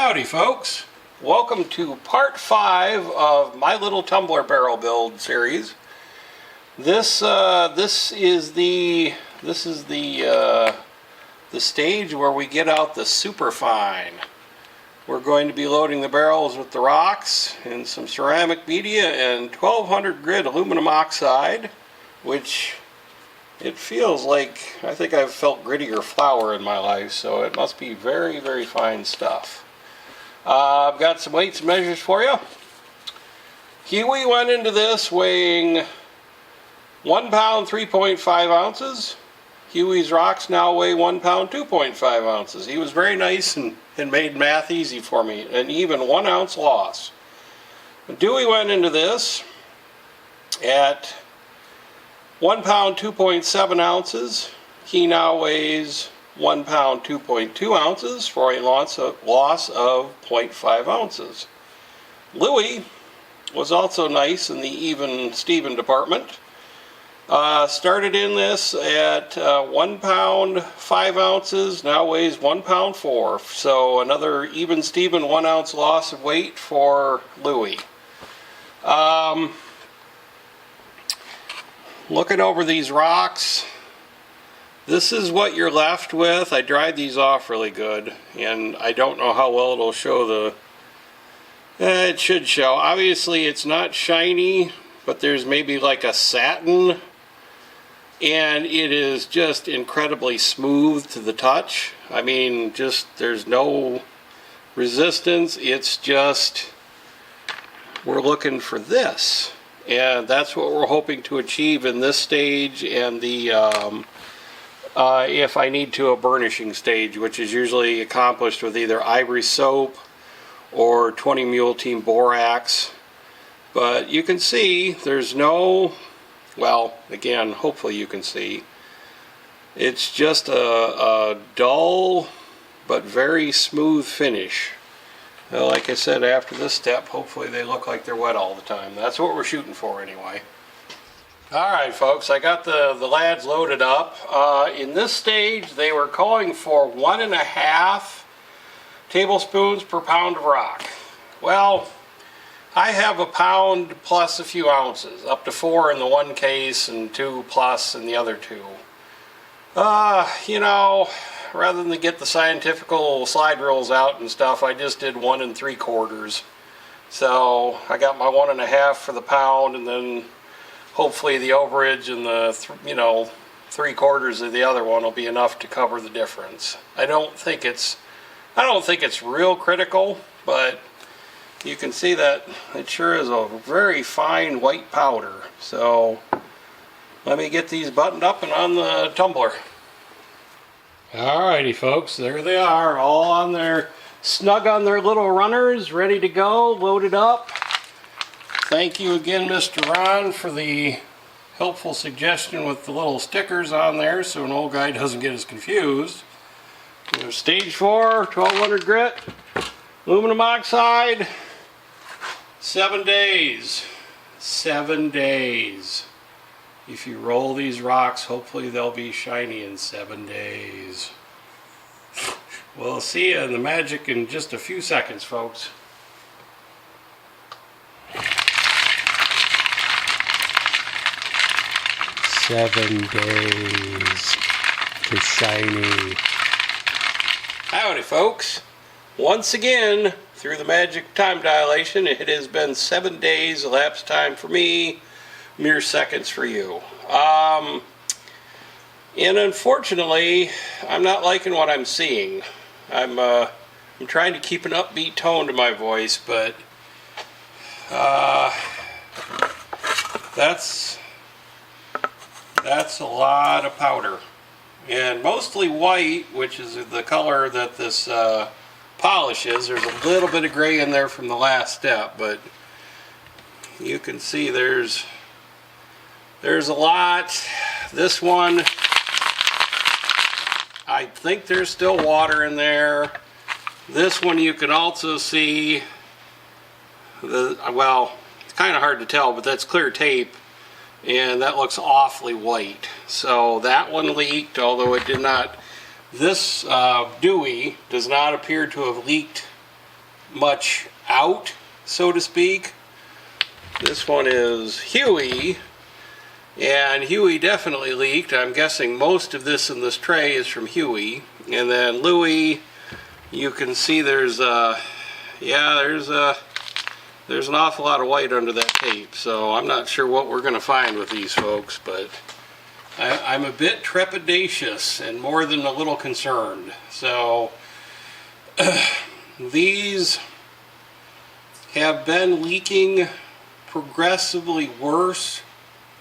Howdy folks, welcome to part 5 of my little tumbler barrel build series. This is the stage where we get out the super fine. We're going to be loading the barrels with the rocks and some ceramic media and 1200 grit aluminum oxide, which it feels like, I think I've felt grittier flour in my life, so it must be very, very fine stuff. I've got some weights and measures for you. Huey went into this weighing 1 pound 3.5 ounces. Huey's rocks now weigh 1 pound 2.5 ounces. He was very nice and made math easy for me, an even 1 ounce loss. Dewey went into this at 1 pound 2.7 ounces. He now weighs 1 pound 2.2 ounces for a loss of 0.5 ounces. Louie was also nice in the even Steven department. Started in this at 1 pound 5 ounces, now weighs 1 pound 4. So another even Steven 1 ounce loss of weight for Louie. Looking over these rocks, this is what you're left with. I dried these off really good, and I don't know how well it'll show the... it should show. Obviously it's not shiny, but there's maybe like a satin, and it is just incredibly smooth to the touch. I mean, just there's no resistance. It's just, we're looking for this. And that's what we're hoping to achieve in this stage and the, if I need to, a burnishing stage, which is usually accomplished with either ivory soap or 20 Mule Team borax. But you can see there's no, well, again, hopefully you can see, it's just a dull but very smooth finish. Well, like I said, after this step, hopefully they look like they're wet all the time. That's what we're shooting for anyway. Alright folks, I got the lads loaded up. In this stage, they were calling for 1.5 tablespoons per pound of rock. Well, I have a pound plus a few ounces, up to 4 in the one case and 2 plus in the other 2. You know, rather than get the scientific slide rules out and stuff, I just did 1 3/4. So I got my 1.5 for the pound, and then hopefully the overage and the 3/4 of the other one will be enough to cover the difference. I don't think it's real critical, but you can see that it sure is a very fine white powder. So let me get these buttoned up and on the tumbler. Alrighty folks, there they are, all on their, snug on their little runners, ready to go, loaded up. Thank you again, Mr. Ron, for the helpful suggestion with the little stickers on there so an old guy doesn't get as confused. Stage 4, 1200 grit, aluminum oxide, 7 days. 7 days. If you roll these rocks, hopefully they'll be shiny in 7 days. We'll see you in the magic in just a few seconds, folks. "7 days to shiny." Howdy, folks. Once again, through the magic time dilation, it has been 7 days elapsed time for me, mere seconds for you. And unfortunately, I'm not liking what I'm seeing. I'm trying to keep an upbeat tone to my voice, but that's a lot of powder, and mostly white, which is the color that this polish is. There's a little bit of gray in there from the last step, but you can see there's a lot. This one, I think there's still water in there. This one you can also see, well, it's kind of hard to tell, but that's clear tape, and that looks awfully white. So that one leaked, although it did not. This Dewey does not appear to have leaked much out, so to speak. This one is Huey, and Huey definitely leaked. I'm guessing most of this in this tray is from Huey. And then Louie, you can see there's an awful lot of white under that tape, so I'm not sure what we're going to find with these folks, but I'm a bit trepidatious and more than a little concerned. So these have been leaking progressively worse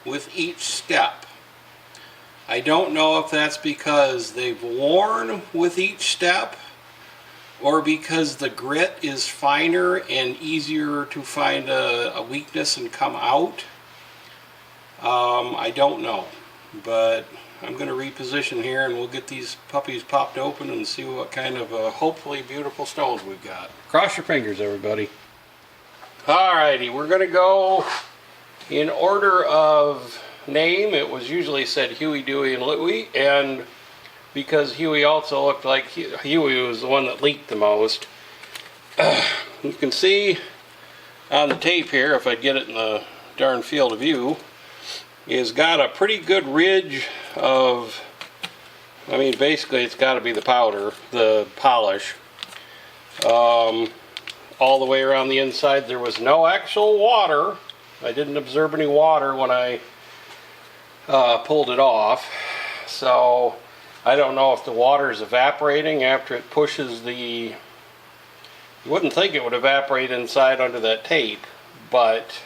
with each step. I don't know if that's because they've worn with each step or because the grit is finer and easier to find a weakness and come out. I don't know, but I'm going to reposition here and we'll get these puppies popped open and see what kind of hopefully beautiful stones we've got. Cross your fingers, everybody. Alrighty, we're going to go in order of name. It was usually said Huey, Dewey, and Louie, and because Huey also looked like Huey was the one that leaked the most. You can see on the tape here, if I get it in the darn field of view, is got a pretty good ridge of, I mean, basically it's got to be the powder, the polish. All the way around the inside. There was no actual water. I didn't observe any water when I pulled it off. So I don't know if the water is evaporating after it pushes the... You wouldn't think it would evaporate inside under that tape, but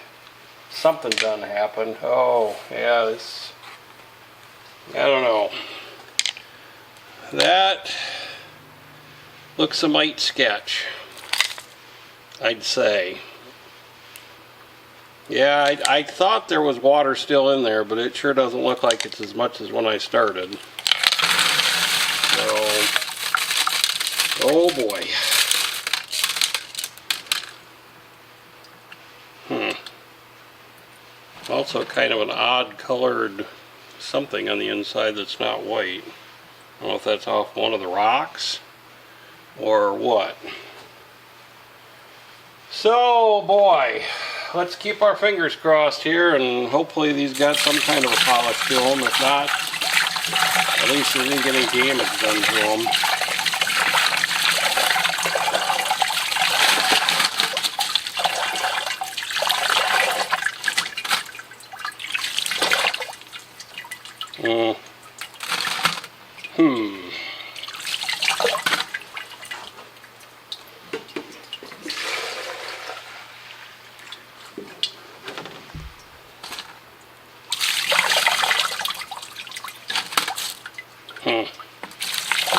something done happen. Oh, yeah, this... I don't know. That looks a mite sketch, I'd say. Yeah, I thought there was water still in there, but it sure doesn't look like it's as much as when I started. So, oh boy. Also kind of an odd colored something on the inside that's not white. I don't know if that's off one of the rocks or what. So, boy, let's keep our fingers crossed here, and hopefully these got some kind of a polish to them. If not, at least they didn't get any damage done to them.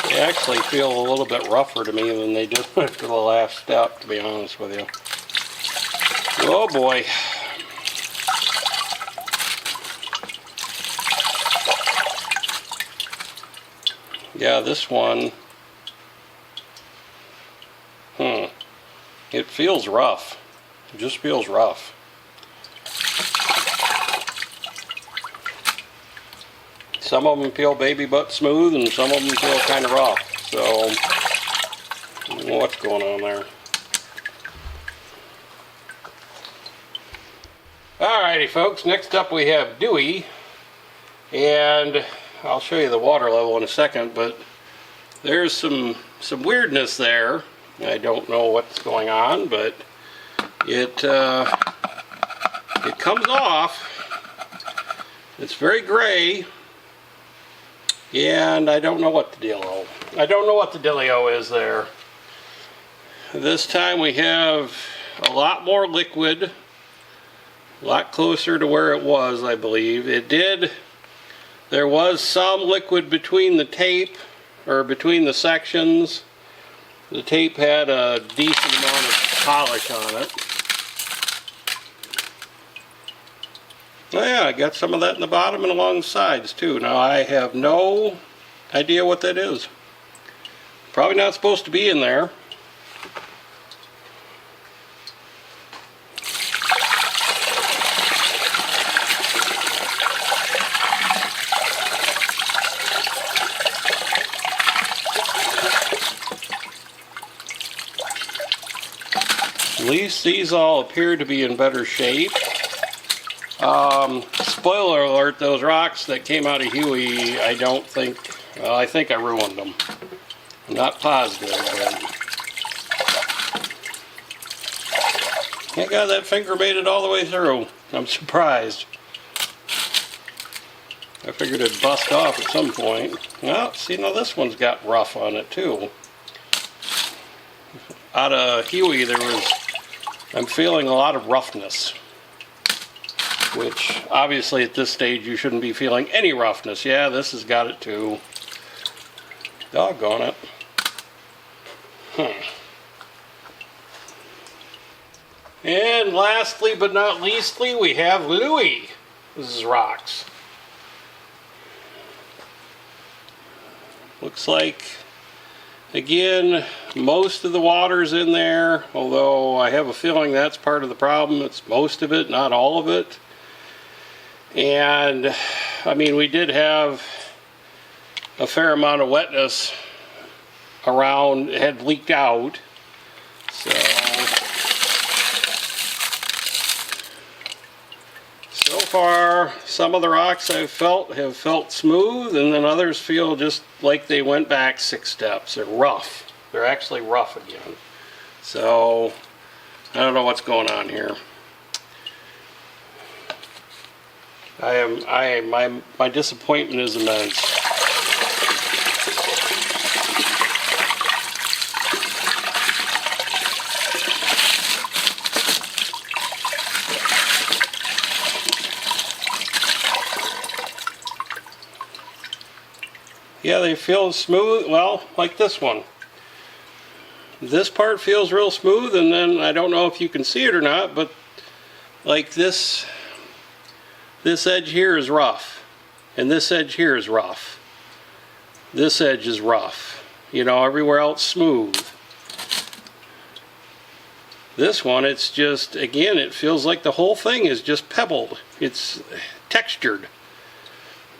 They actually feel a little bit rougher to me than they do after the last step, to be honest with you. Oh boy. Yeah, this one, it feels rough. It just feels rough. Some of them feel baby butt smooth and some of them feel kind of rough. So, I don't know what's going on there. Alrighty folks, next up we have Dewey. And I'll show you the water level in a second, but there's some weirdness there. I don't know what's going on, but it comes off. It's very gray, and I don't know what the dealio. I don't know what the dealio is there. This time we have a lot more liquid, a lot closer to where it was, I believe. There was some liquid between the tape, or between the sections. The tape had a decent amount of polish on it. Oh yeah, I got some of that in the bottom and along the sides too. Now I have no idea what that is. Probably not supposed to be in there. At least these all appear to be in better shape. Spoiler alert, those rocks that came out of Huey, I don't think, well, I think I ruined them. I'm not positive, but... Thank God that finger made it all the way through. I'm surprised. I figured it'd bust off at some point. Well, see, now this one's got rough on it too. Out of Huey, I'm feeling a lot of roughness. Which, obviously, at this stage, you shouldn't be feeling any roughness. Yeah, this has got it too. Doggone it. And lastly, but not leastly, we have Louie. This is rocks. Looks like, again, most of the water's in there, although I have a feeling that's part of the problem. It's most of it, not all of it. And, I mean, we did have a fair amount of wetness around, it had leaked out. So far, some of the rocks have felt smooth, and then others feel just like they went back 6 steps. They're rough. They're actually rough again. So, I don't know what's going on here. My disappointment is immense. Yeah, they feel smooth, well, like this one. This part feels real smooth, and then I don't know if you can see it or not, but like this edge here is rough, and this edge here is rough. This edge is rough. You know, everywhere else smooth. This one, it's just, again, it feels like the whole thing is just pebbled. It's textured.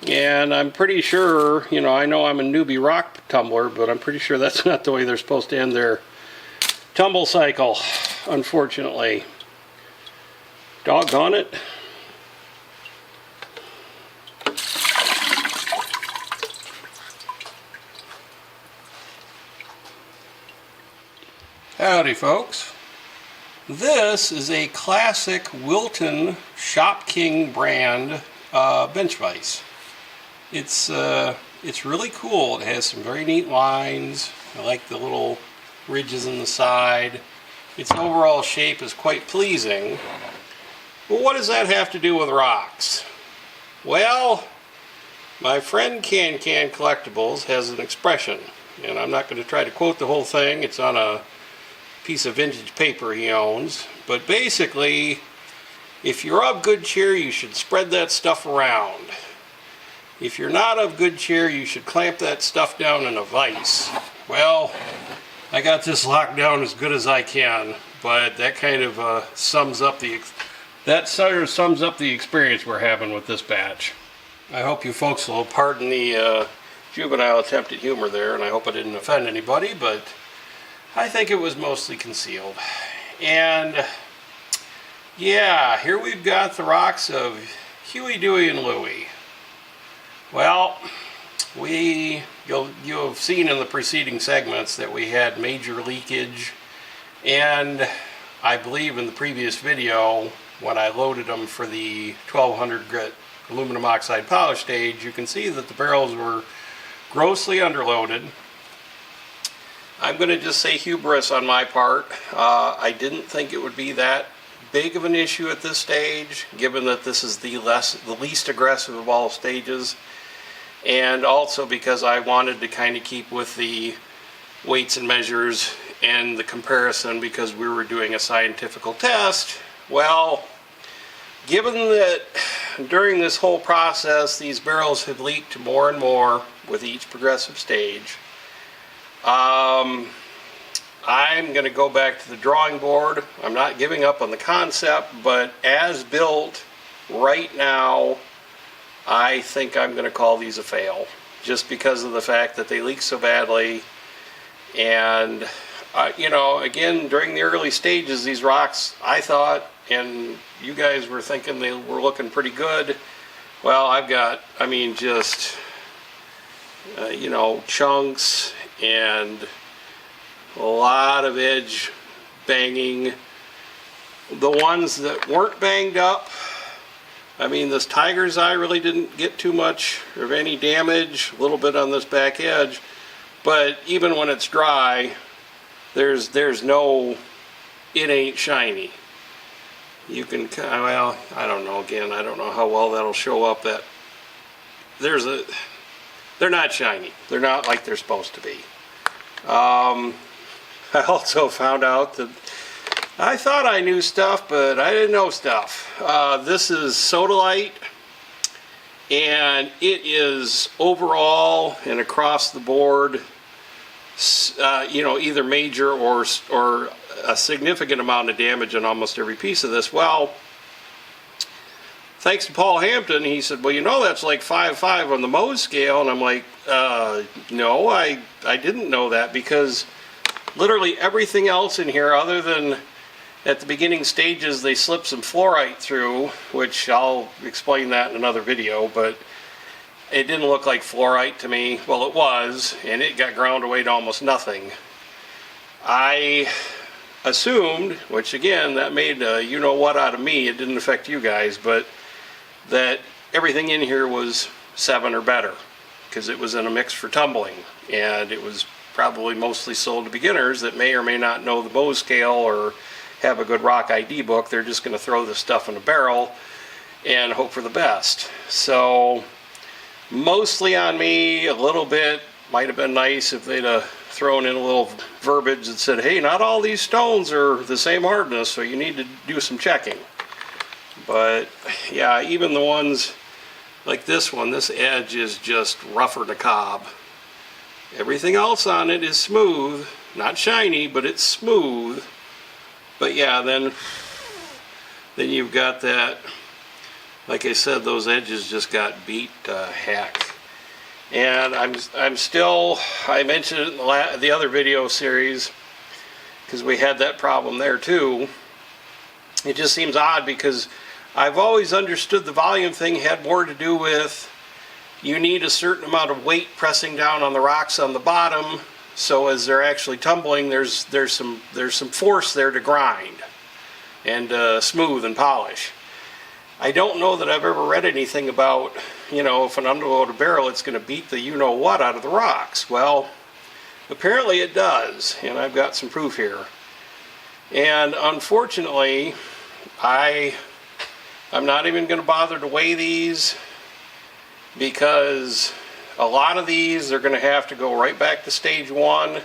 And I'm pretty sure, you know, I know I'm a newbie rock tumbler, but I'm pretty sure that's not the way they're supposed to end their tumble cycle, unfortunately. Doggone it. Howdy, folks. This is a classic Wilton Shop King brand bench vise. It's really cool. It has some very neat lines. I like the little ridges in the side. Its overall shape is quite pleasing. But what does that have to do with rocks? Well, my friend Can Collectibles has an expression, and I'm not going to try to quote the whole thing. It's on a piece of vintage paper he owns. But basically, if you're of good cheer, you should spread that stuff around. If you're not of good cheer, you should clamp that stuff down in a vise. Well, I got this locked down as good as I can, but that kind of sums up the experience we're having with this batch. I hope you folks will pardon the juvenile attempt at humor there, and I hope I didn't offend anybody, but I think it was mostly concealed. And yeah, here we've got the rocks of Huey, Dewey, and Louie. Well, you'll have seen in the preceding segments that we had major leakage, and I believe in the previous video when I loaded them for the 1200 grit aluminum oxide polish stage, you can see that the barrels were grossly underloaded. I'm going to just say hubris on my part. I didn't think it would be that big of an issue at this stage, given that this is the least aggressive of all stages, and also because I wanted to kind of keep with the weights and measures and the comparison because we were doing a scientific test. Well, given that during this whole process these barrels have leaked more and more with each progressive stage, I'm going to go back to the drawing board. I'm not giving up on the concept, but as built right now, I think I'm going to call these a fail, just because of the fact that they leak so badly, and you know, again, during the early stages, these rocks, I thought, and you guys were thinking they were looking pretty good. Well, I've got, I mean, just, you know, chunks and a lot of edge banging. The ones that weren't banged up, I mean, this tiger's eye really didn't get too much of any damage, a little bit on this back edge, but even when it's dry, there's no, it ain't shiny. You can, well, I don't know, again, I don't know how well that'll show up, that they're not shiny. They're not like they're supposed to be. I also found out that I thought I knew stuff, but I didn't know stuff. This is sodalite, and it is overall and across the board, you know, either major or a significant amount of damage on almost every piece of this. Well, thanks to Paul Hampton, he said, well, you know, that's like 5.5 on the Mohs scale. And I'm like, no, I didn't know that, because literally everything else in here, other than at the beginning stages they slipped some fluorite through, which I'll explain that in another video, but it didn't look like fluorite to me. Well, it was, and it got ground away to almost nothing. I assumed, which again, that made you know what out of me, it didn't affect you guys, but that everything in here was 7 or better, because it was in a mix for tumbling, and it was probably mostly sold to beginners that may or may not know the Mohs scale or have a good rock ID book. They're just going to throw this stuff in a barrel and hope for the best. So mostly on me, a little bit. Might have been nice if they'd have thrown in a little verbiage that said, hey, not all these stones are the same hardness, so you need to do some checking. But yeah, even the ones like this one, this edge is just rougher than a cob. Everything else on it is smooth, not shiny, but it's smooth. But yeah, then you've got that, like I said, those edges just got beat to heck. And I'm still, I mentioned it in the other video series, because we had that problem there too. It just seems odd, because I've always understood the volume thing had more to do with you need a certain amount of weight pressing down on the rocks on the bottom, so as they're actually tumbling, there's some force there to grind and smooth and polish. I don't know that I've ever read anything about, you know, if an underloaded barrel, it's going to beat the you-know-what out of the rocks. Well, apparently it does, and I've got some proof here. And unfortunately, I'm not even going to bother to weigh these, because a lot of these they're going to have to go right back to stage 1,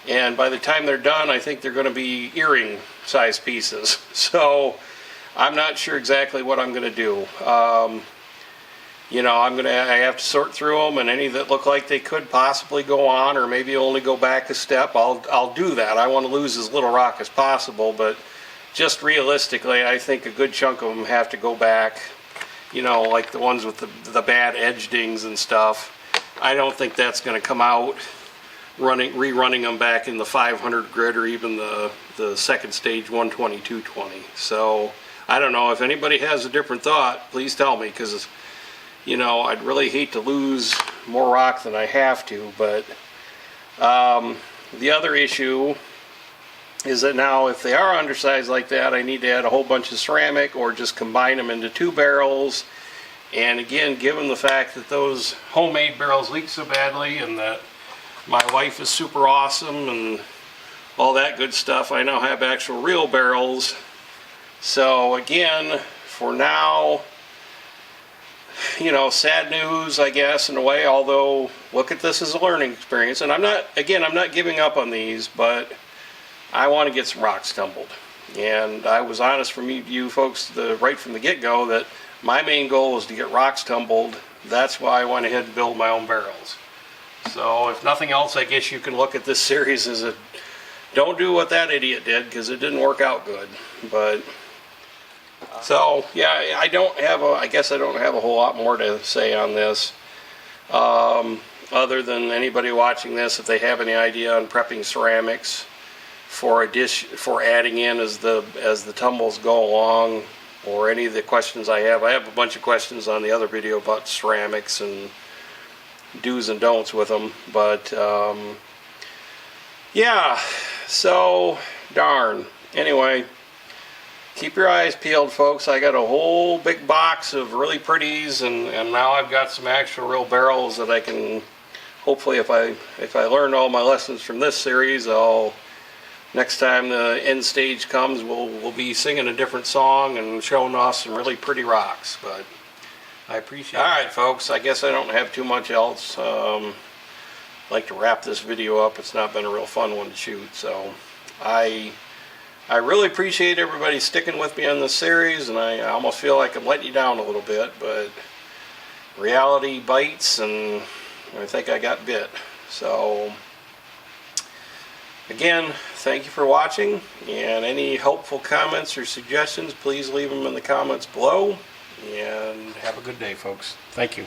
and by the time they're done, I think they're going to be earring size pieces. So I'm not sure exactly what I'm going to do. You know, I have to sort through them, and any that look like they could possibly go on, or maybe only go back a step, I'll do that. I want to lose as little rock as possible, but just realistically, I think a good chunk of them have to go back. You know, like the ones with the bad edge dings and stuff. I don't think that's going to come out rerunning them back in the 500 grit or even the second stage 120, 220. So I don't know, if anybody has a different thought, please tell me, because, you know, I'd really hate to lose more rock than I have to. But the other issue is that now, if they are undersized like that, I need to add a whole bunch of ceramic or just combine them into 2 barrels. And again, given the fact that those homemade barrels leak so badly, and that my wife is super awesome and all that good stuff, I now have actual real barrels. So again, for now, you know, sad news, I guess, in a way, although look at this as a learning experience. And I'm not giving up on these, but I want to get some rocks tumbled. And I was honest from you folks right from the get-go that my main goal was to get rocks tumbled. That's why I went ahead and built my own barrels. So if nothing else, I guess you can look at this series as a don't do what that idiot did, because it didn't work out good. But so yeah, I guess I don't have a whole lot more to say on this. Other than anybody watching this, if they have any idea on prepping ceramics, for adding in as the tumbles go along, or any of the questions I have. I have a bunch of questions on the other video about ceramics and do's and don'ts with them, but yeah, so darn. Anyway, keep your eyes peeled, folks. I got a whole big box of really pretties, and now I've got some actual real barrels that I can, hopefully, if I learn all my lessons from this series, next time the end stage comes, we'll be singing a different song and showing off some really pretty rocks. But I appreciate it. Alright, folks, I guess I don't have too much else. I'd like to wrap this video up. It's not been a real fun one to shoot, so I really appreciate everybody sticking with me on this series, and I almost feel like I'm letting you down a little bit, but reality bites, and I think I got bit. So again, thank you for watching, and any helpful comments or suggestions, please leave them in the comments below, and have a good day, folks. Thank you.